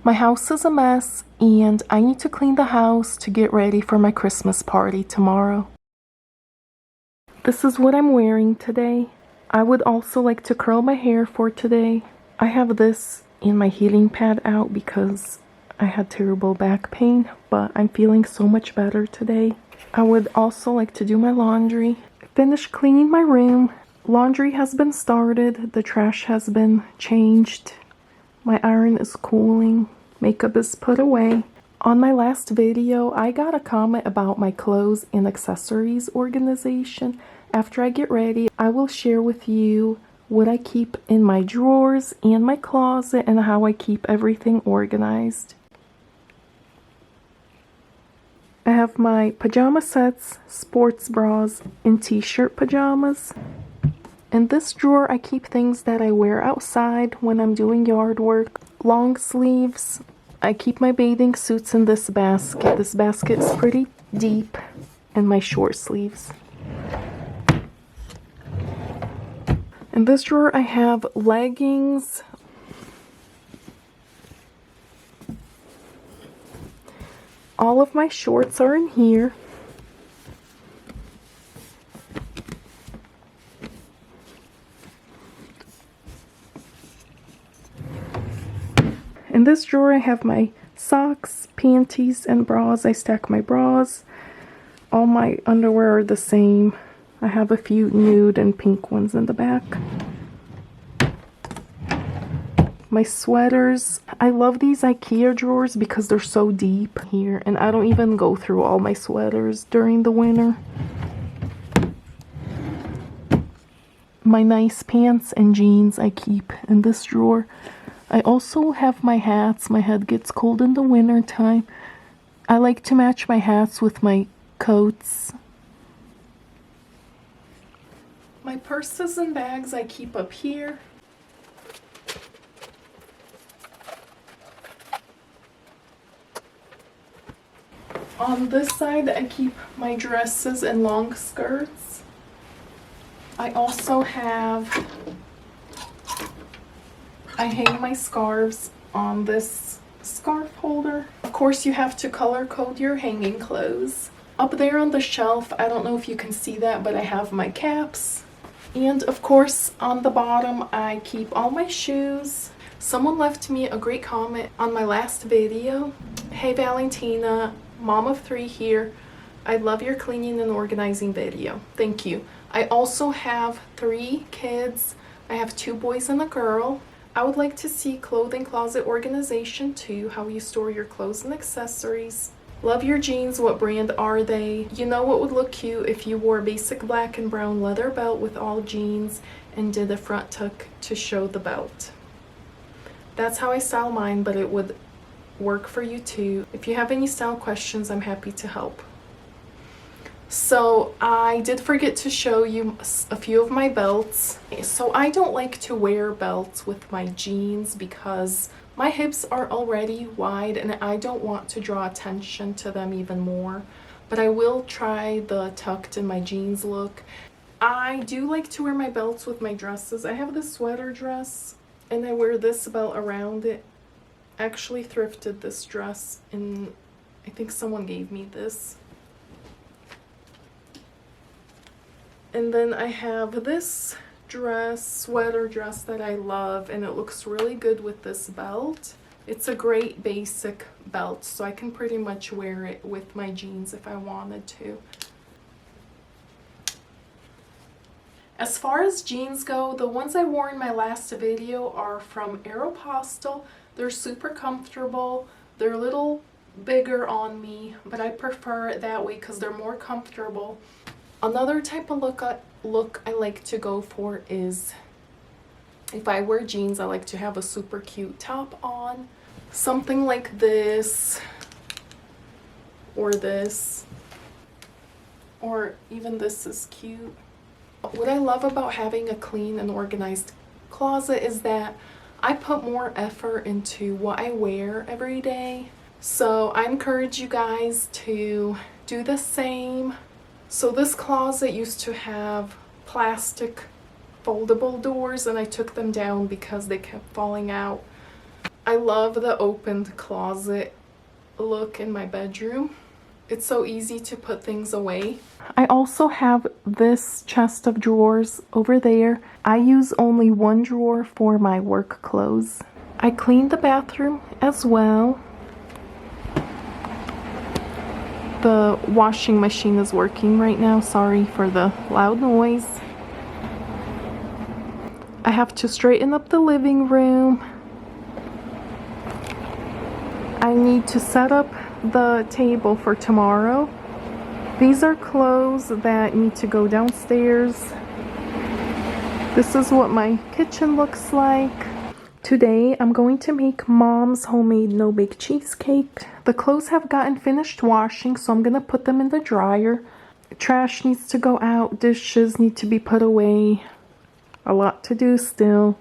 My house is a mess and I need to clean the house to get ready for my Christmas party tomorrow. This is what I'm wearing today. I would also like to curl my hair for today. I have this and my heating pad out because I had terrible back pain, but I'm feeling so much better today. I would also like to do my laundry. Finish cleaning my room. Laundry has been started. The trash has been changed. My iron is cooling. Makeup is put away. On my last video, I got a comment about my clothes and accessories organization. After I get ready, I will share with you what I keep in my drawers and my closet and how I keep everything organized. I have my pajama sets, sports bras, and t-shirt pajamas. In this drawer, I keep things that I wear outside when I'm doing yard work. Long sleeves. I keep my bathing suits in this basket. This basket is pretty deep. And my short sleeves. In this drawer, I have leggings. All of my shorts are in here. In this drawer, I have my socks, panties, and bras. I stack my bras. All my underwear are the same. I have a few nude and pink ones in the back. My sweaters. I love these IKEA drawers because they're so deep here, and I don't even go through all my sweaters during the winter. My nice pants and jeans I keep in this drawer. I also have my hats. My head gets cold in the winter time. I like to match my hats with my coats. My purses and bags I keep up here. On this side I keep my dresses and long skirts. I also have I hang my scarves on this scarf holder. Of course, you have to color code your hanging clothes. Up there on the shelf, I don't know if you can see that, but I have my caps. And of course, on the bottom, I keep all my shoes. Someone left me a great comment on my last video. Hey Valentina, mom of 3 here. I love your cleaning and organizing video. Thank you. I also have 3 kids. I have 2 boys and a girl. I would like to see clothing closet organization too, how you store your clothes and accessories. Love your jeans. What brand are they? You know what would look cute if you wore a basic black and brown leather belt with all jeans and did a front tuck to show the belt. That's how I style mine, but it would work for you too. If you have any style questions, I'm happy to help. So I did forget to show you a few of my belts. So I don't like to wear belts with my jeans because my hips are already wide and I don't want to draw attention to them even more. But I will try the tucked in my jeans look. I do like to wear my belts with my dresses. I have this sweater dress and I wear this belt around it. I actually thrifted this dress and I think someone gave me this. And then I have this dress, sweater dress that I love, and it looks really good with this belt. It's a great basic belt, so I can pretty much wear it with my jeans if I wanted to. As far as jeans go, the ones I wore in my last video are from Aeropostale. They're super comfortable. They're a little bigger on me, but I prefer it that way because they're more comfortable. Another type of look I like to go for is, if I wear jeans, I like to have a super cute top on. Something like this, or this, or even this is cute. What I love about having a clean and organized closet is that I put more effort into what I wear every day. So I encourage you guys to do the same. So this closet used to have plastic foldable doors and I took them down because they kept falling out. I love the opened closet look in my bedroom. It's so easy to put things away. I also have this chest of drawers over there. I use only one drawer for my work clothes. I cleaned the bathroom as well. The washing machine is working right now. Sorry for the loud noise. I have to straighten up the living room. I need to set up the table for tomorrow. These are clothes that need to go downstairs. This is what my kitchen looks like. Today I'm going to make Mom's homemade no-bake cheesecake. The clothes have gotten finished washing, so I'm gonna put them in the dryer. Trash needs to go out, dishes need to be put away. A lot to do still.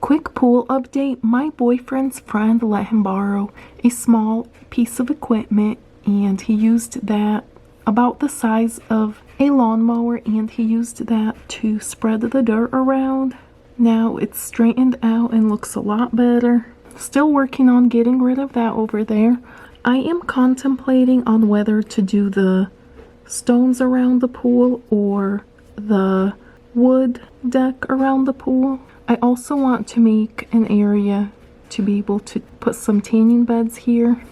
Quick pool update. My boyfriend's friend let him borrow a small piece of equipment, and he used that about the size of a lawnmower, and he used that to spread the dirt around. Now it's straightened out and looks a lot better. Still working on getting rid of that over there. I am contemplating on whether to do the stones around the pool or the wood deck around the pool. I also want to make an area to be able to put some tanning beds here.